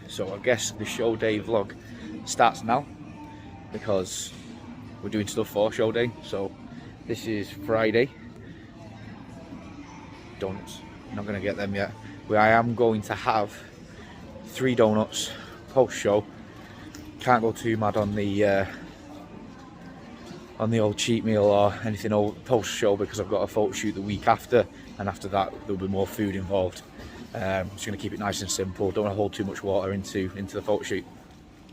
So I guess the show day vlog starts now because we're doing stuff for show day. So this is Friday. Donuts, not going to get them yet. But I am going to have 3 donuts post show. Can't go too mad on the old cheat meal or anything old post show because I've got a photo shoot the week after, and after that there'll be more food involved. Just going to keep it nice and simple. Don't want to hold too much water into the photo shoot.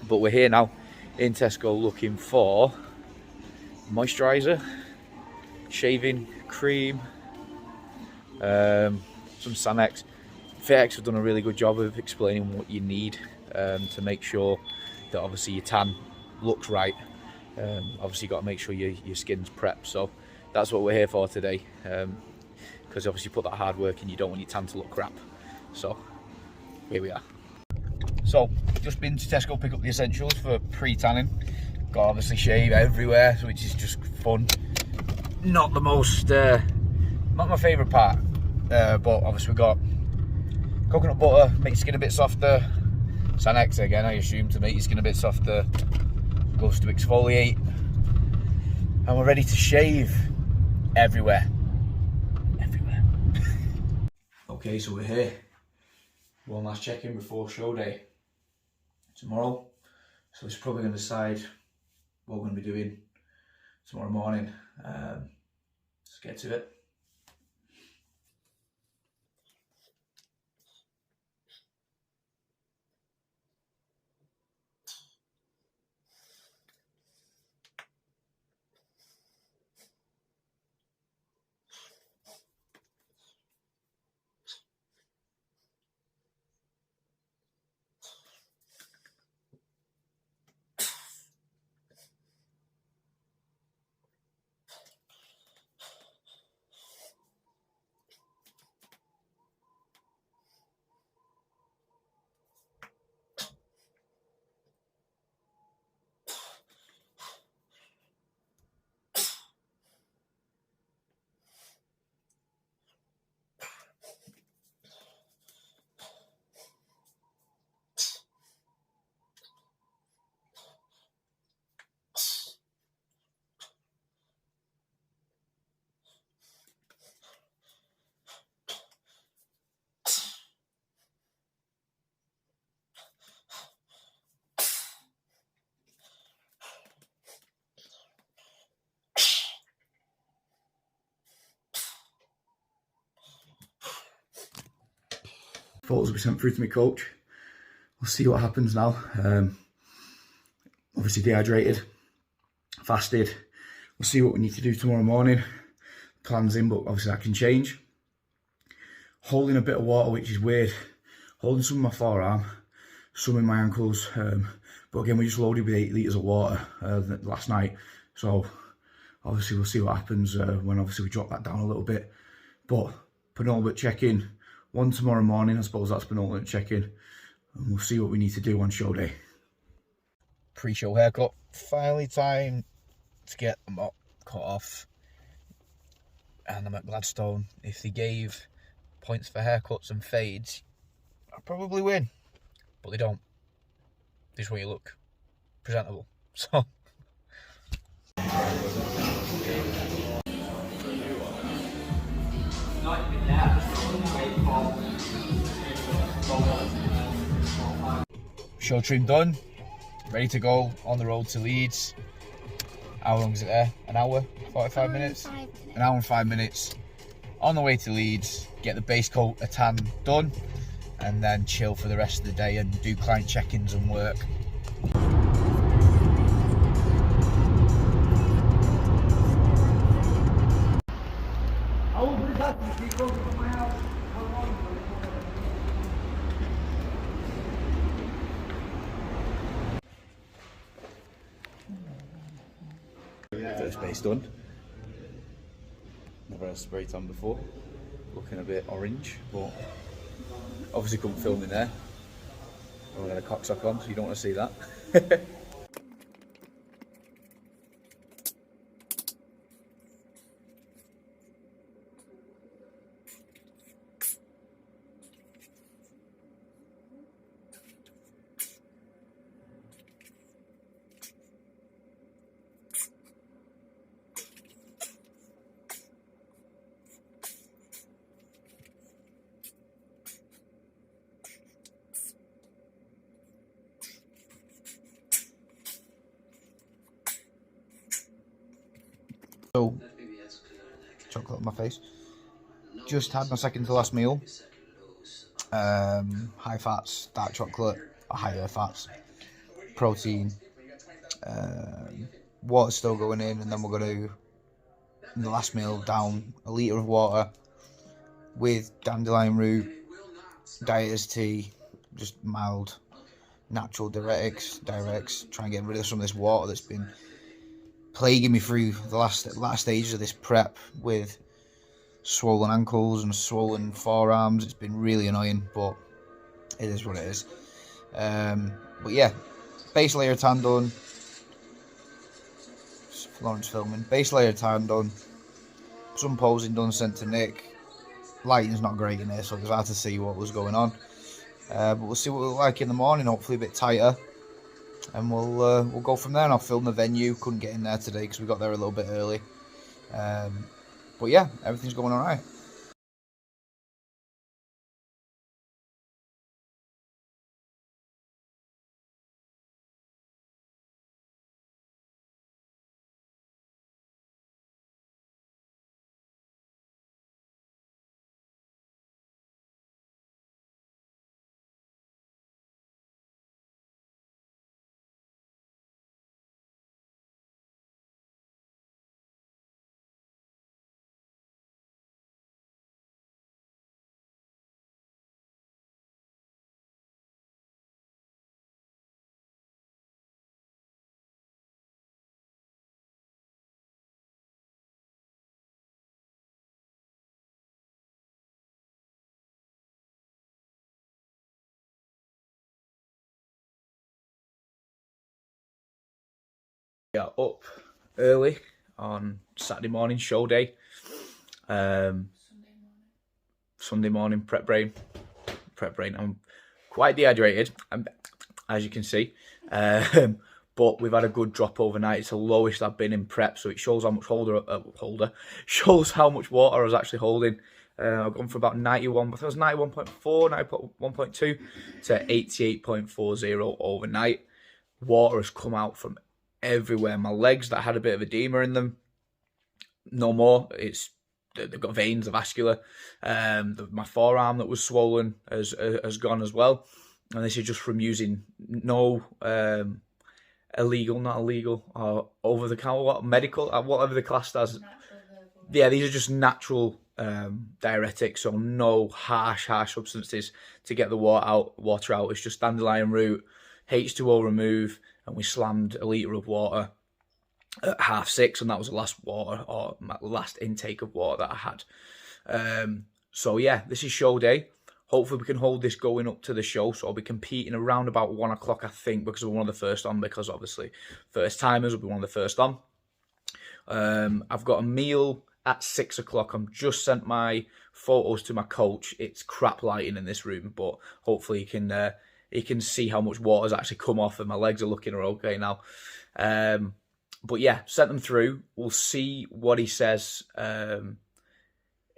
But we're here now in Tesco looking for moisturiser, shaving cream, some Sanex. Fitx have done a really good job of explaining what you need to make sure that obviously your tan looks right. Obviously you've got to make sure your skin's prepped, so that's what we're here for today, because obviously you put that hard work in, you don't want your tan to look crap. So here we are. So just been to Tesco pick up the essentials for pre-tanning. Got obviously shave everywhere, which is just fun. Not the most not my favourite part, but obviously we've got coconut butter, make your skin a bit softer. Sanex again, I assume, to make your skin a bit softer. Gloves to exfoliate. And we're ready to shave everywhere. Everywhere. Okay, so we're here. One last check-in before show day tomorrow. So it's probably going to decide what we're going to be doing tomorrow morning. Let's get to it. Photos will be sent through to my coach. We'll see what happens now. Obviously dehydrated, fasted. We'll see what we need to do tomorrow morning. Plans in, but obviously that can change. Holding a bit of water, which is weird. Holding some in my forearm, some in my ankles. But again, we just loaded with 8 litres of water last night. So obviously we'll see what happens when obviously we drop that down a little bit. But penultimate check-in. One tomorrow morning, I suppose that's penultimate check-in. And we'll see what we need to do on show day. Pre-show haircut. Finally time to get the mop cut off. And I'm at Gladstone. If they gave points for haircuts and fades, I'd probably win. But they don't. This is where you look presentable. So... Show trim done, ready to go on the road to Leeds. How long is it there? An hour? 45 minutes? An hour and 5 minutes. On the way to Leeds, get the base coat, a tan done, and then chill for the rest of the day and do client check-ins and work. First base done. Never had a spray tan before. Looking a bit orange, but obviously couldn't film in there. I've got a cocksock on, so you don't want to see that. So, chocolate on my face. Just had my second to last meal. High fats, dark chocolate, or higher fats, protein, water still going in, and then we're going to, in the last meal, down a litre of water with dandelion root, dieters tea, just mild natural diuretics, try and get rid of some of this water that's been plaguing me through the last stages of this prep with swollen ankles and swollen forearms. It's been really annoying, but it is what it is. But yeah, base layer tan done. Lauren's filming. Base layer tan done. Some posing done, sent to Nick. Lighting's not great in here, so it was hard to see what was going on. But we'll see what we look like in the morning. Hopefully a bit tighter, and we'll go from there. And I'll film the venue. Couldn't get in there today because we got there a little bit early. But yeah, everything's going all right. Yeah, up early on Saturday morning, show day. Sunday morning, prep brain. I'm quite dehydrated, as you can see. But we've had a good drop overnight. It's the lowest I've been in prep, so it shows how much shows how much water I was actually holding. I've gone from about 91, I think it was 91.4, 91.2 to 88.40 overnight. Water has come out from everywhere. My legs that had a bit of edema in them, no more. They've got veins, they're vascular. My forearm that was swollen has gone as well. And this is just from using no not illegal, or over the counter, medical, whatever the class does. Yeah, these are just natural diuretics, so no harsh substances to get the water out. It's just dandelion root, H2O remove, and we slammed a litre of water at 6:30, and that was the last water, or my last intake of water that I had. So yeah, this is show day. Hopefully we can hold this going up to the show, so I'll be competing around about 1 o'clock, I think, because we're one of the first on, because obviously first timers will be one of the first on. I've got a meal at 6 o'clock. I'm just sent my photos to my coach. It's crap lighting in this room, but hopefully he can see how much water's actually come off, and my legs are looking okay now. But yeah, sent them through. We'll see what he says,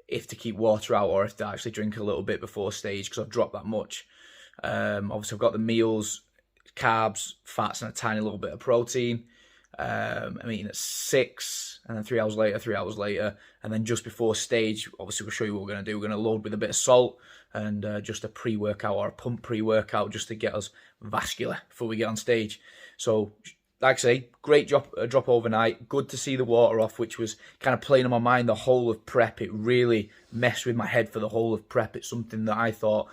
if to keep water out or if to actually drink a little bit before stage, because I've dropped that much. Obviously I've got the meals, carbs, fats, and a tiny little bit of protein. I'm eating at 6, and then 3 hours later, and then just before stage, obviously we'll show you what we're going to do. We're going to load with a bit of salt and just a pre-workout or a pump pre-workout, just to get us vascular before we get on stage. So, like I say, great drop overnight. Good to see the water off, which was kind of playing on my mind the whole of prep. It really messed with my head for the whole of prep. It's something that I thought,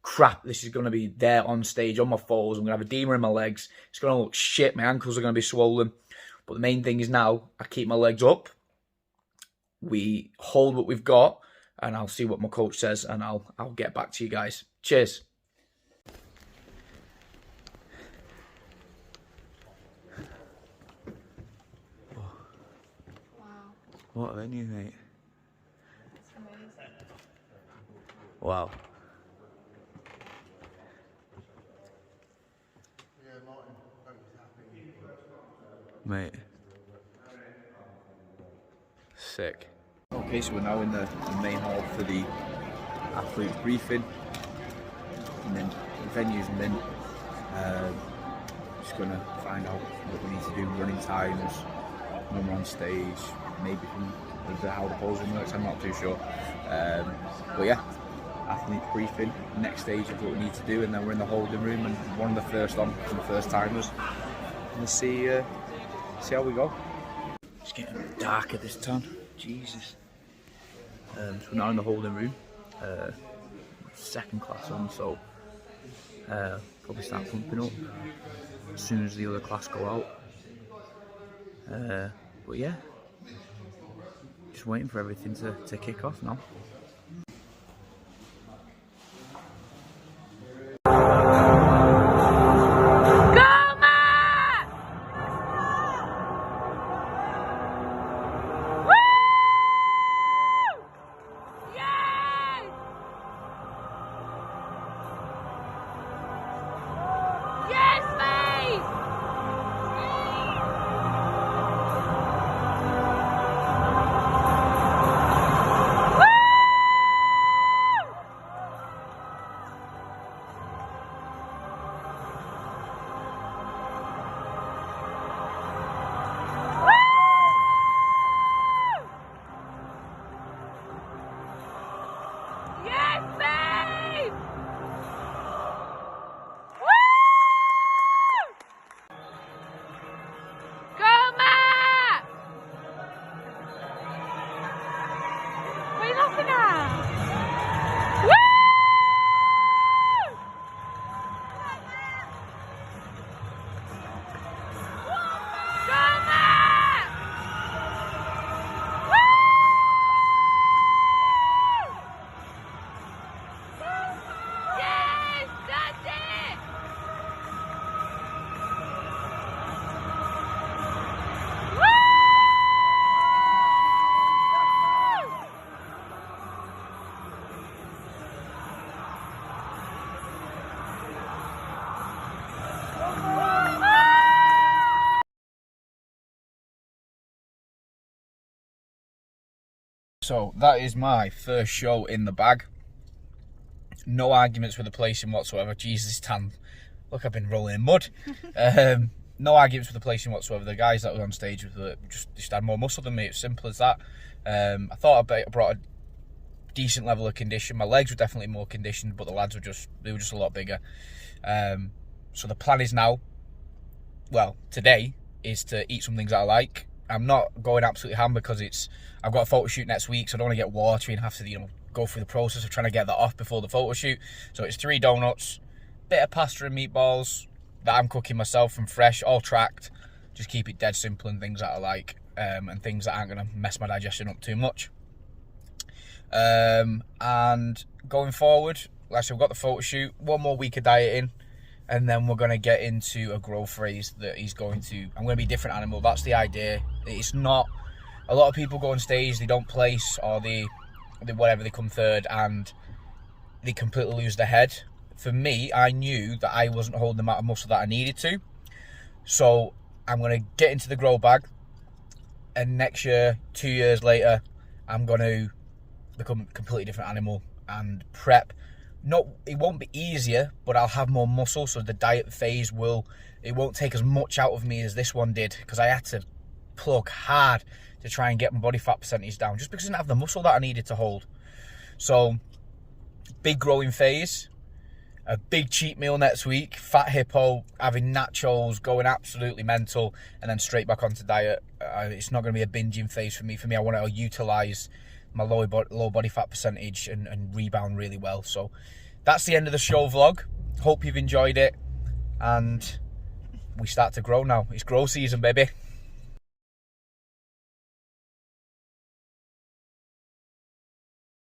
crap, this is going to be there on stage on my photos. I'm going to have edema in my legs. It's going to look shit. My ankles are going to be swollen. But the main thing is now I keep my legs up. We hold what we've got, and I'll see what my coach says, and I'll get back to you guys. Cheers. Wow. What a venue, mate. It's amazing. Wow. Mate. Sick. Okay, so we're now in the main hall for the athletes briefing, and then the venue's mint. Just gonna find out what we need to do, running times, when we're on stage, maybe from how the posing works, I'm not too sure. But yeah, athlete briefing, next stage of what we need to do, and then we're in the holding room and one of the first on from the first timers. And we'll see how we go. It's getting darker this time, Jesus. So we're now in the holding room, second class on, so probably start pumping up as soon as the other class go out. But yeah, just waiting for everything to kick off now. So that is my first show in the bag. No arguments with the placing whatsoever. Jesus, tan. Look, I've been rolling in mud. No arguments with the placing whatsoever. The guys that were on stage just had more muscle than me. It's simple as that. I thought I brought a decent level of condition. My legs were definitely more conditioned, but the lads were just a lot bigger. So the plan is now, well, today, is to eat some things that I like. I'm not going absolutely ham because I've got a photo shoot next week, so I don't want to get watery and have to, go through the process of trying to get that off before the photo shoot. So it's 3 donuts, bit of pasta and meatballs that I'm cooking myself from fresh, all tracked. Just keep it dead simple and things that I like, and things that aren't going to mess my digestion up too much. And going forward, like I said, we've got the photo shoot, 1 more week of dieting, and then we're going to get into a growth phase that I'm going to be a different animal. That's the idea. It's not, a lot of people go on stage, they don't place, or they whatever, they come third and they completely lose their head. For me, I knew that I wasn't holding the amount of muscle that I needed to. So I'm going to get into the grow bag, and next year, 2 years later, I'm going to become a completely different animal and prep. It won't be easier, but I'll have more muscle, so the diet phase it won't take as much out of me as this one did, because I had to plug hard to try and get my body fat percentage down, just because I didn't have the muscle that I needed to hold. So, big growing phase, a big cheat meal next week, fat hippo, having nachos, going absolutely mental, and then straight back onto diet. It's not going to be a binging phase for me. I want to utilise my low body fat percentage and rebound really well. So that's the end of the show vlog. Hope you've enjoyed it, and we start to grow now. It's grow season, baby.